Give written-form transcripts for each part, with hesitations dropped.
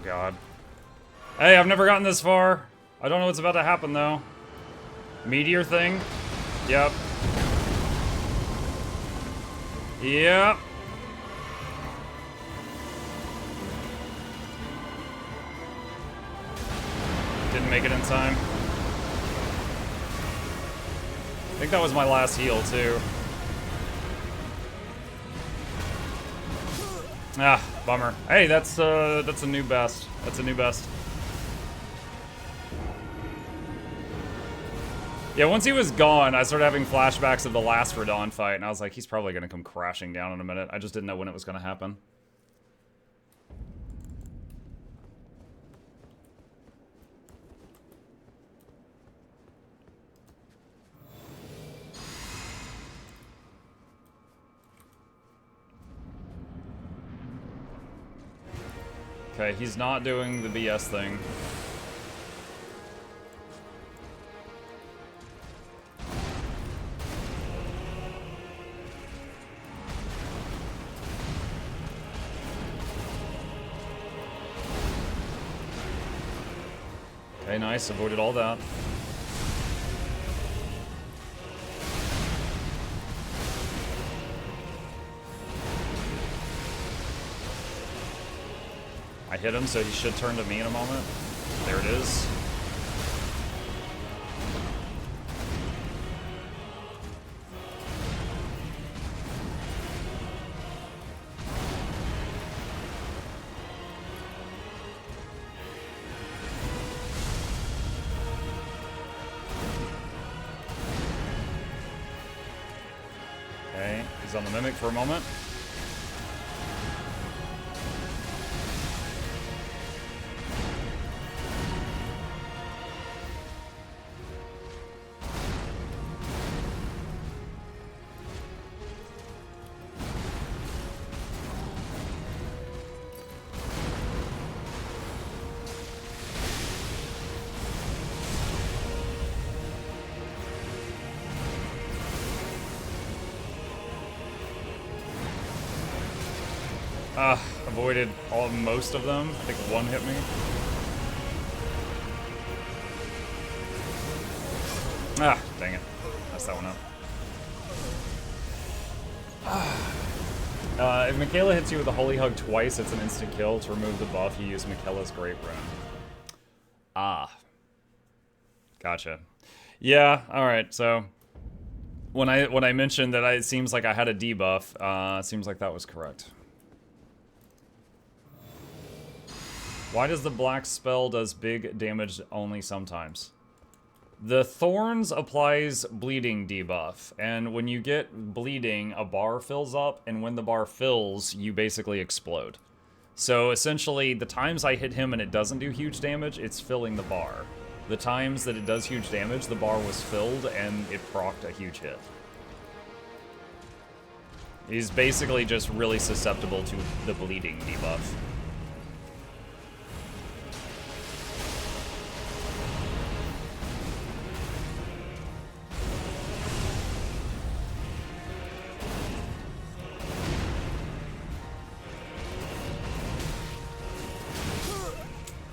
god. Hey, I've never gotten this far. I don't know what's about to happen, though. Meteor thing? Yep. Yep. Didn't make it in time. I think that was my last heal, too. Ah, bummer. Hey, that's a new best. That's a new best. Yeah, once he was gone, I started having flashbacks of the last Radon fight, and I was like, he's probably gonna come crashing down in a minute. I just didn't know when it was gonna happen. Okay, he's not doing the BS thing. Okay, nice. Avoided all that. I hit him, so he should turn to me in a moment. There it is. Okay, he's on the Mimic for a moment. Avoided most of them. I think one hit me. Ah, dang it. Messed that one up. If Michaela hits you with a Holy Hug twice, it's an instant kill. To remove the buff, you use Michaela's Great Rune. Ah. Gotcha. Yeah, alright, so... When I mentioned that it seems like I had a debuff, it seems like that was correct. Why does the black spell does big damage only sometimes? The Thorns applies bleeding debuff, and when you get bleeding, a bar fills up, and when the bar fills, you basically explode. So essentially, the times I hit him and it doesn't do huge damage, it's filling the bar. The times that it does huge damage, the bar was filled and it procced a huge hit. He's basically just really susceptible to the bleeding debuff.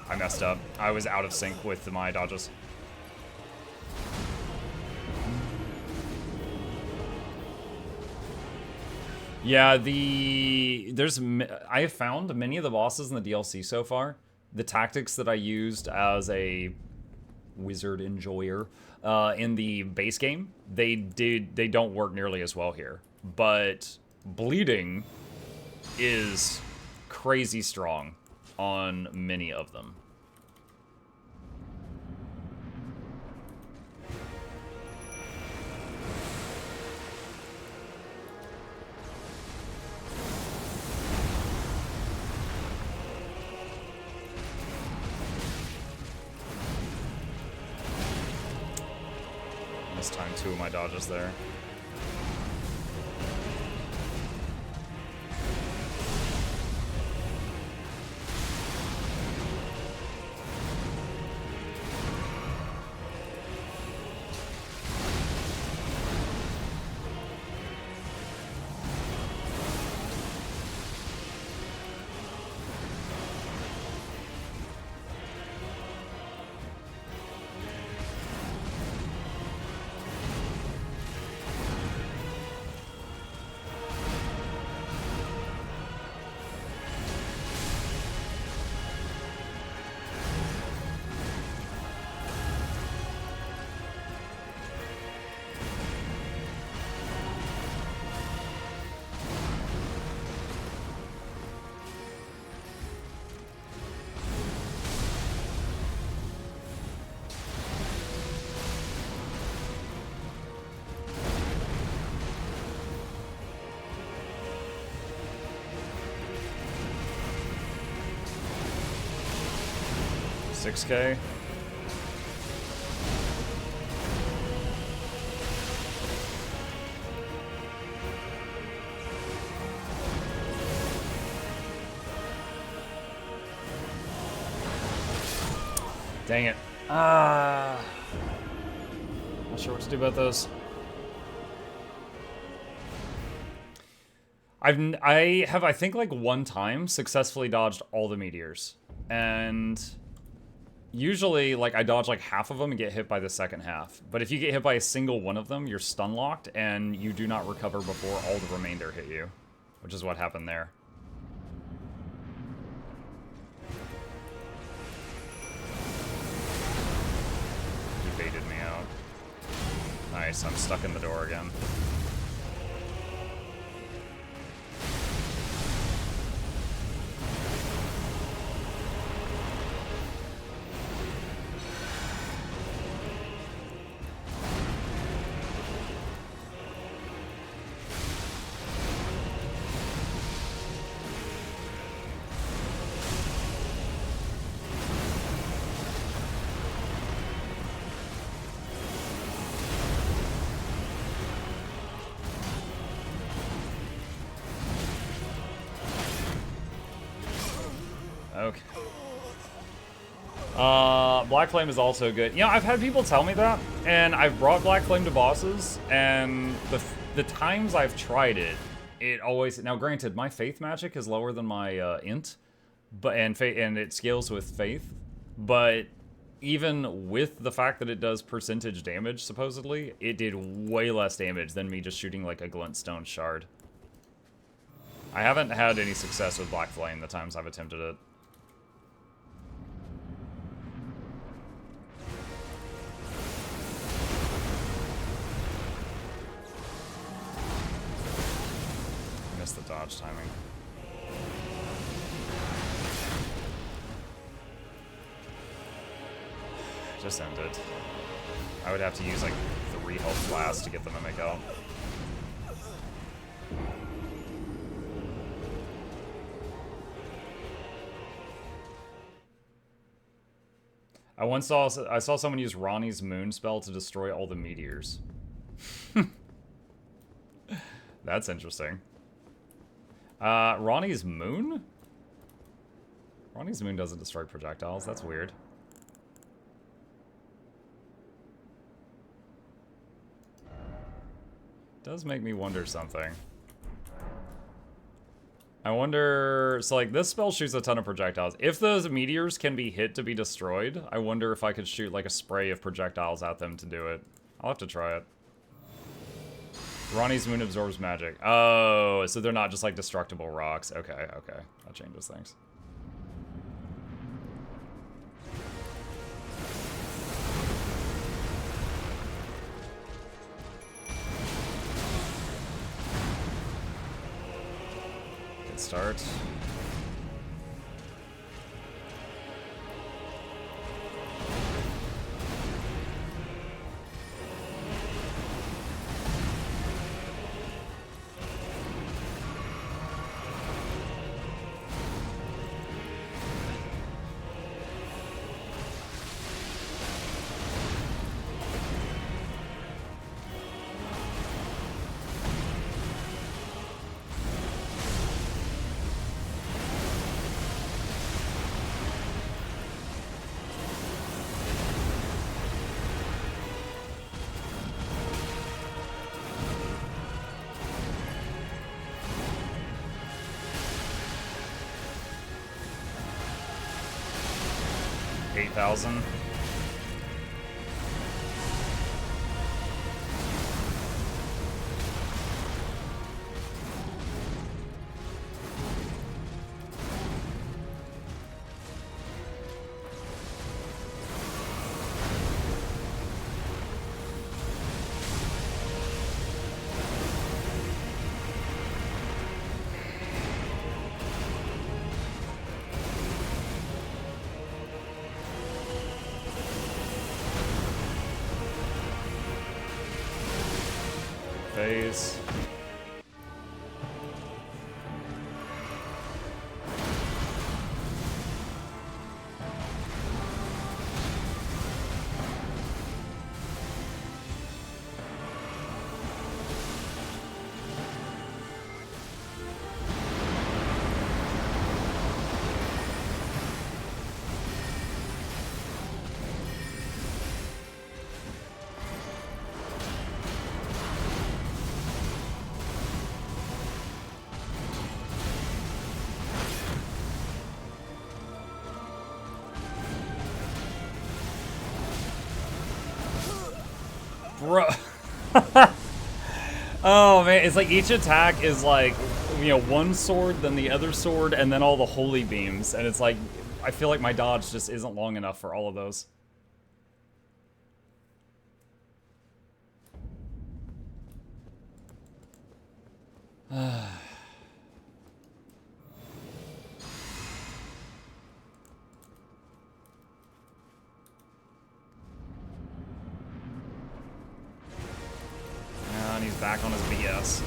I messed up. I was out of sync with my dodges. Yeah, I have found many of the bosses in the DLC so far. The tactics that I used as a wizard enjoyer in the base game, they don't work nearly as well here. But bleeding is crazy strong on many of them. This time, 2 of my dodges there. 6K. Dang it. Not sure what to do about those. I have, I think, like one time successfully dodged all the meteors. And usually, like, I dodge like half of them and get hit by the second half. But if you get hit by a single one of them, you're stun locked and you do not recover before all the remainder hit you. Which is what happened there. He baited me out. Nice, I'm stuck in the door again. Okay. Black Flame is also good. You know, I've had people tell me that, and I've brought Black Flame to bosses, and the times I've tried it, it always... Now, granted, my Faith magic is lower than my Int, and it scales with Faith, but even with the fact that it does percentage damage, supposedly, it did way less damage than me just shooting, like, a glintstone shard. I haven't had any success with Black Flame the times I've attempted it. The dodge timing. Just end it. I would have to use like 3 health blasts to get the mimic out. I saw someone use Ronnie's moon spell to destroy all the meteors. That's interesting. Ronnie's moon? Ronnie's moon doesn't destroy projectiles. That's weird. Does make me wonder something. I wonder... So, like, this spell shoots a ton of projectiles. If those meteors can be hit to be destroyed, I wonder if I could shoot, like, a spray of projectiles at them to do it. I'll have to try it. Ronnie's moon absorbs magic. Oh, so they're not just like destructible rocks. Okay, okay. That changes things. Good start. $8,000. Phase. Bro. Oh man, it's like each attack is like, you know, one sword, then the other sword, and then all the holy beams. And it's like, I feel like my dodge just isn't long enough for all of those. And he's back on his BS.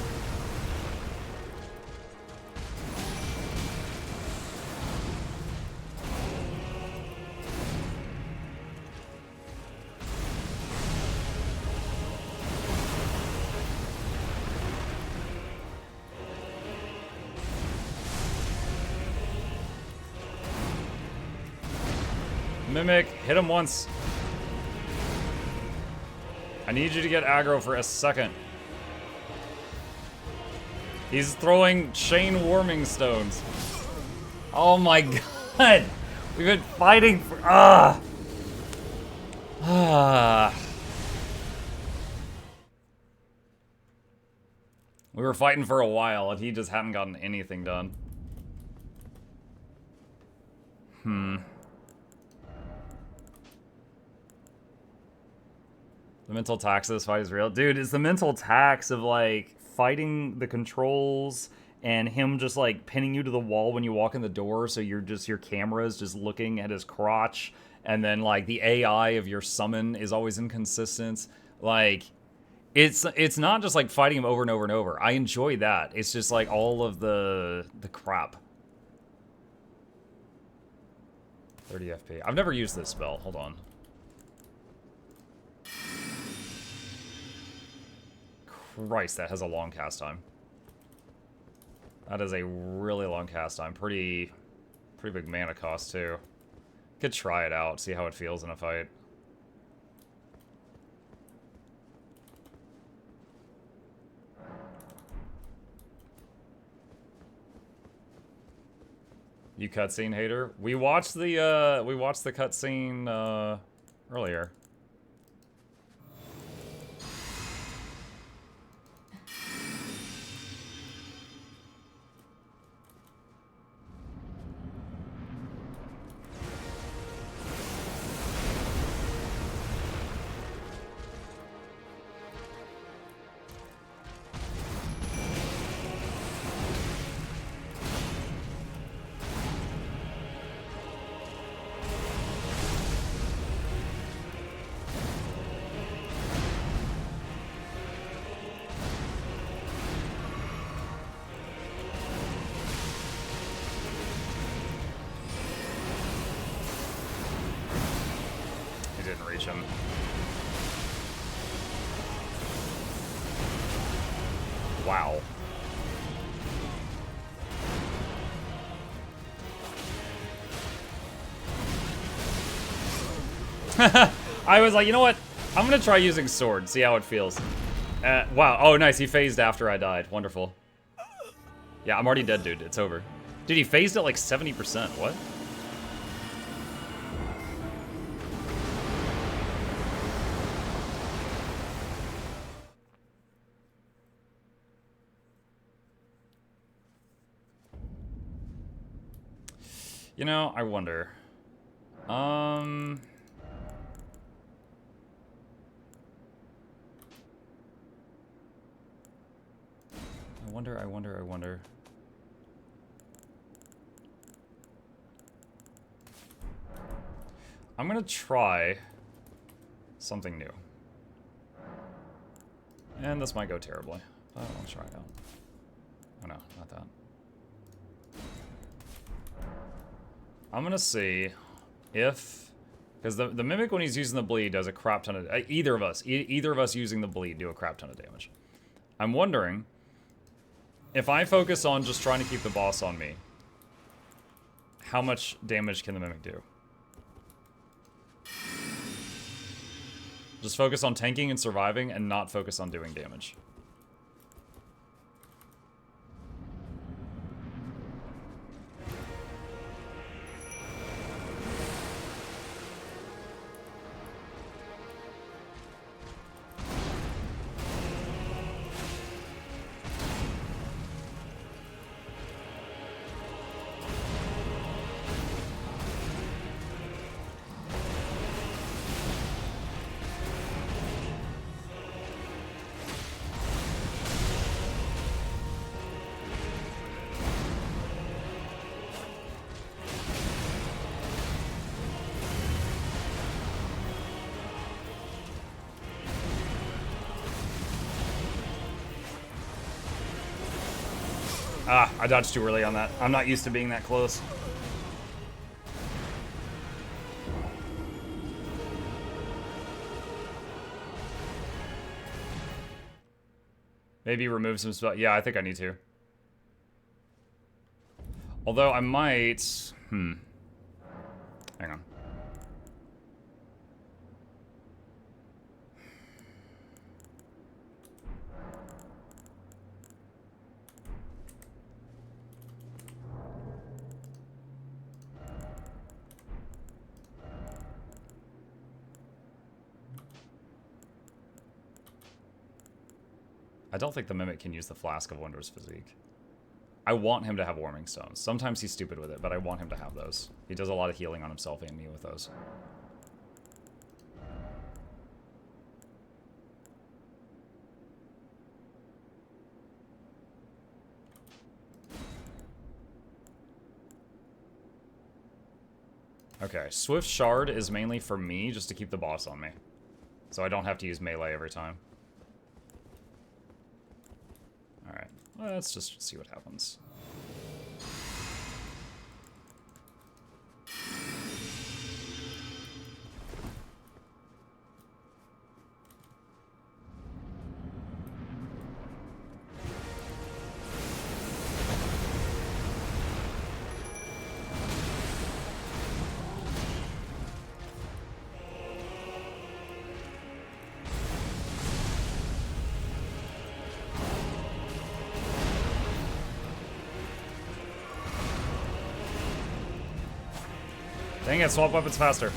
Mimic, hit him once. I need you to get aggro for a second. He's throwing chain warming stones. Oh my god! We've been fighting for We were fighting for a while and he just hadn't gotten anything done. The mental tax of this fight is real. Dude, it's the mental tax of, like, fighting the controls and him just, like, pinning you to the wall when you walk in the door, so you're just, your camera's just looking at his crotch, and then, like, the AI of your summon is always inconsistent. Like, it's not just, like, fighting him over and over and over. I enjoy that. It's just, like, all of the crap. 30 FP. I've never used this spell. Hold on. Christ, that has a long cast time. That is a really long cast time. Pretty big mana cost, too. Could try it out, see how it feels in a fight. You cutscene hater? We watched the cutscene earlier. Him. Wow. I was like, you know what? I'm gonna try using sword, see how it feels. Wow. Oh, nice. He phased after I died. Wonderful. Yeah, I'm already dead, dude. It's over. Dude, he phased at like 70%. What? You know, I wonder. I wonder. I'm gonna try something new. And this might go terribly. But I'll try it out. Oh no, not that. I'm gonna see if, because the Mimic, when he's using the bleed, does a crap ton of, either of us using the bleed do a crap ton of damage. I'm wondering if I focus on just trying to keep the boss on me, how much damage can the Mimic do? Just focus on tanking and surviving and not focus on doing damage. Ah, I dodged too early on that. I'm not used to being that close. Maybe remove some spell. Yeah, I think I need to. Although I might... Hang on. I don't think the Mimic can use the Flask of Wondrous Physique. I want him to have Warming Stones. Sometimes he's stupid with it, but I want him to have those. He does a lot of healing on himself and me with those. Okay, Swift Shard is mainly for me, just to keep the boss on me. So I don't have to use melee every time. Alright, let's just see what happens. Dang it, swap weapons faster.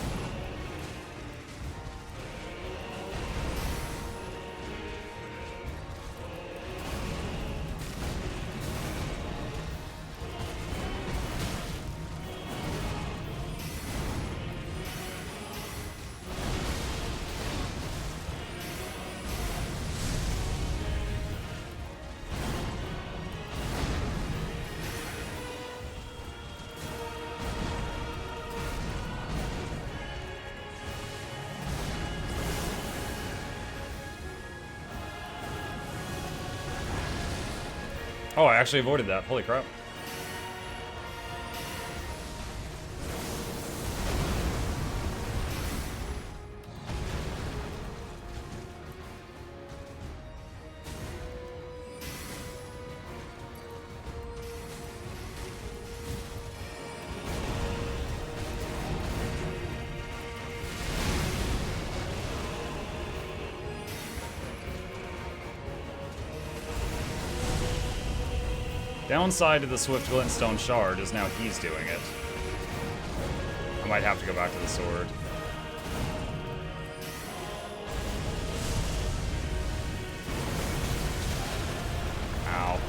Oh, I actually avoided that. Holy crap. Downside to the Swift Glintstone Shard is now he's doing it. I might have to go back to the sword. Ow.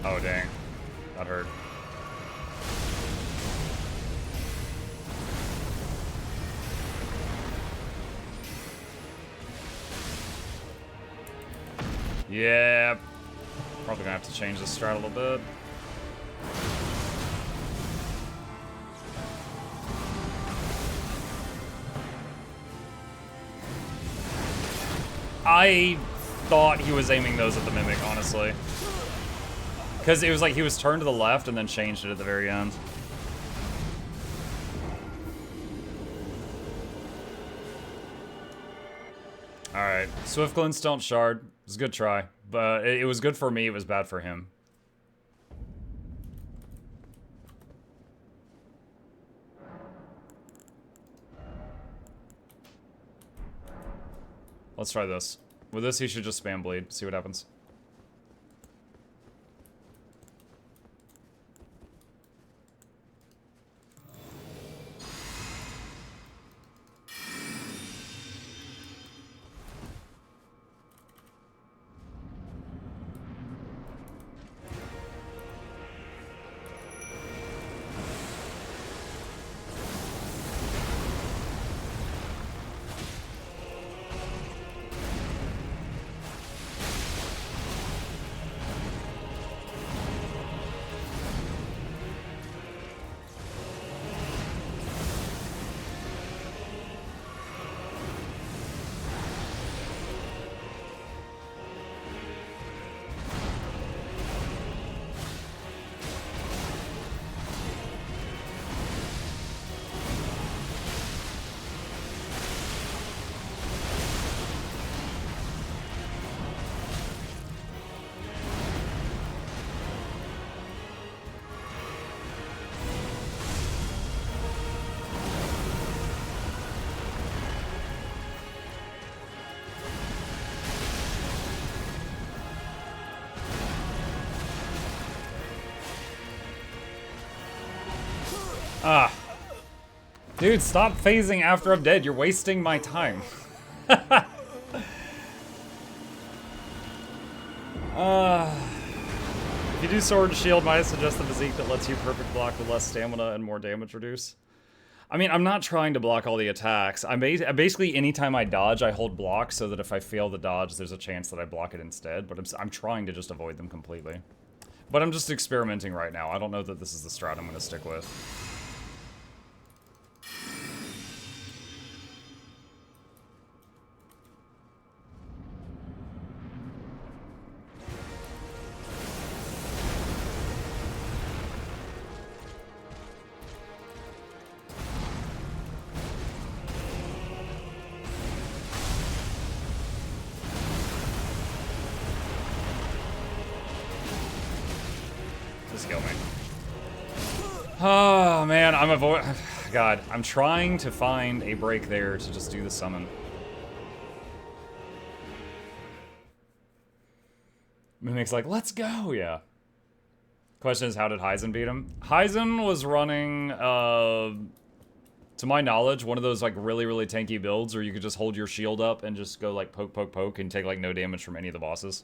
Oh, dang. That hurt. Yeah. Probably gonna have to change this strat a little bit. I thought he was aiming those at the Mimic, honestly. Because it was like he was turned to the left and then changed it at the very end. Alright, Swift Glintstone Shard. It was a good try. But it was good for me, it was bad for him. Let's try this. With this, he should just spam bleed. See what happens. Ah. Dude, stop phasing after I'm dead. You're wasting my time. If you do sword and shield, might I suggest the physique that lets you perfect block with less stamina and more damage reduce? I mean, I'm not trying to block all the attacks. Basically, anytime I dodge, I hold block so that if I fail the dodge, there's a chance that I block it instead. But I'm trying to just avoid them completely. But I'm just experimenting right now. I don't know that this is the strat I'm going to stick with. Just kill me. Oh, man, God, I'm trying to find a break there to just do the summon. Mimic's like, let's go, yeah. Question is, how did Heisen beat him? Heisen was running, to my knowledge, one of those, like, really, really tanky builds where you could just hold your shield up and just go, like, poke, poke, poke and take, like, no damage from any of the bosses.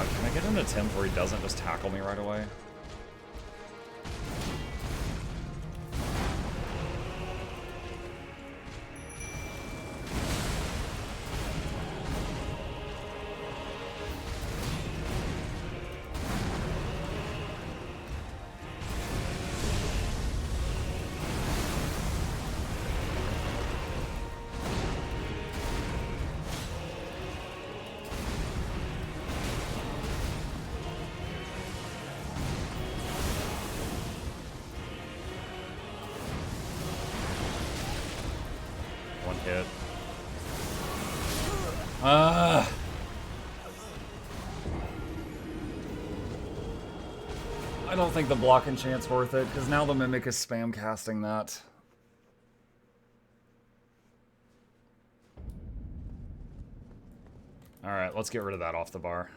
Can I get an attempt where he doesn't just tackle me right away? One hit. I don't think the block enchant's worth it, because now the Mimic is spam casting that. Alright, let's get rid of that off the bar.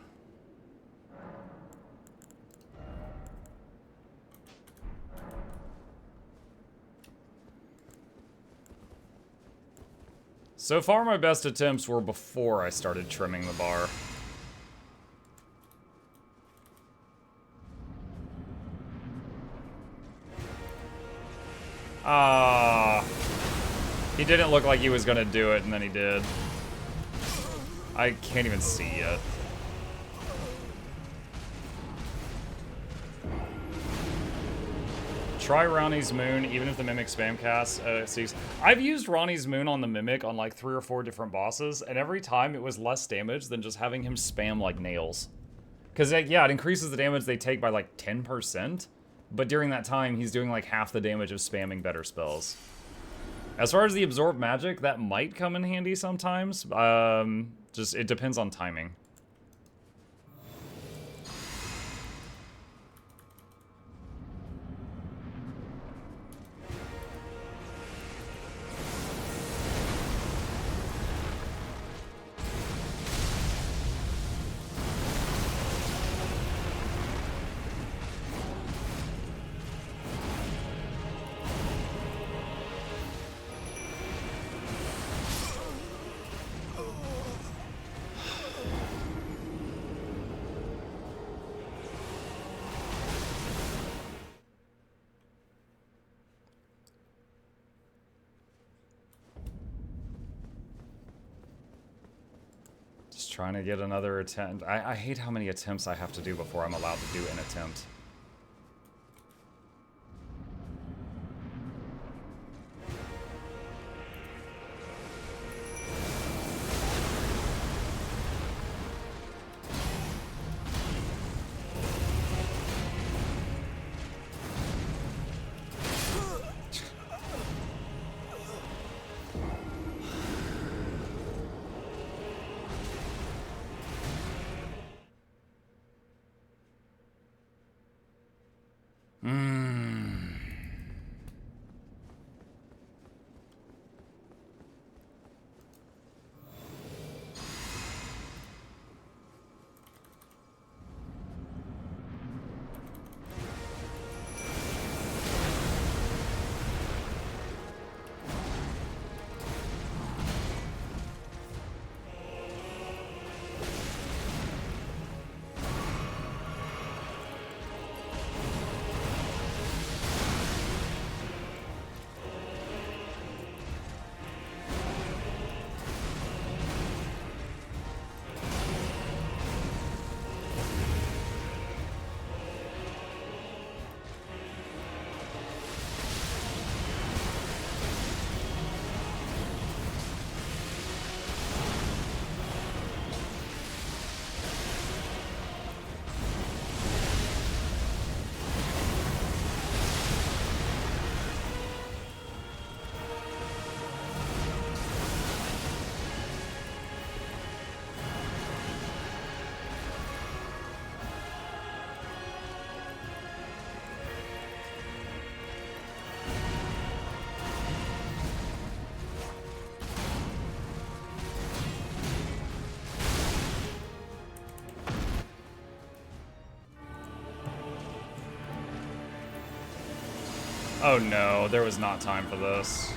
So far, my best attempts were before I started trimming the bar. He didn't look like he was gonna do it, and then he did. I can't even see yet. Try Ronnie's Moon, even if the Mimic spam casts sees. I've used Ronnie's Moon on the Mimic on like 3 or 4 different bosses, and every time it was less damage than just having him spam like nails. Because, yeah, it increases the damage they take by like 10%, but during that time, he's doing like half the damage of spamming better spells. As far as the Absorb Magic, that might come in handy sometimes. Just, it depends on timing. Trying to get another attempt. I hate how many attempts I have to do before I'm allowed to do an attempt. Oh no, there was not time for this.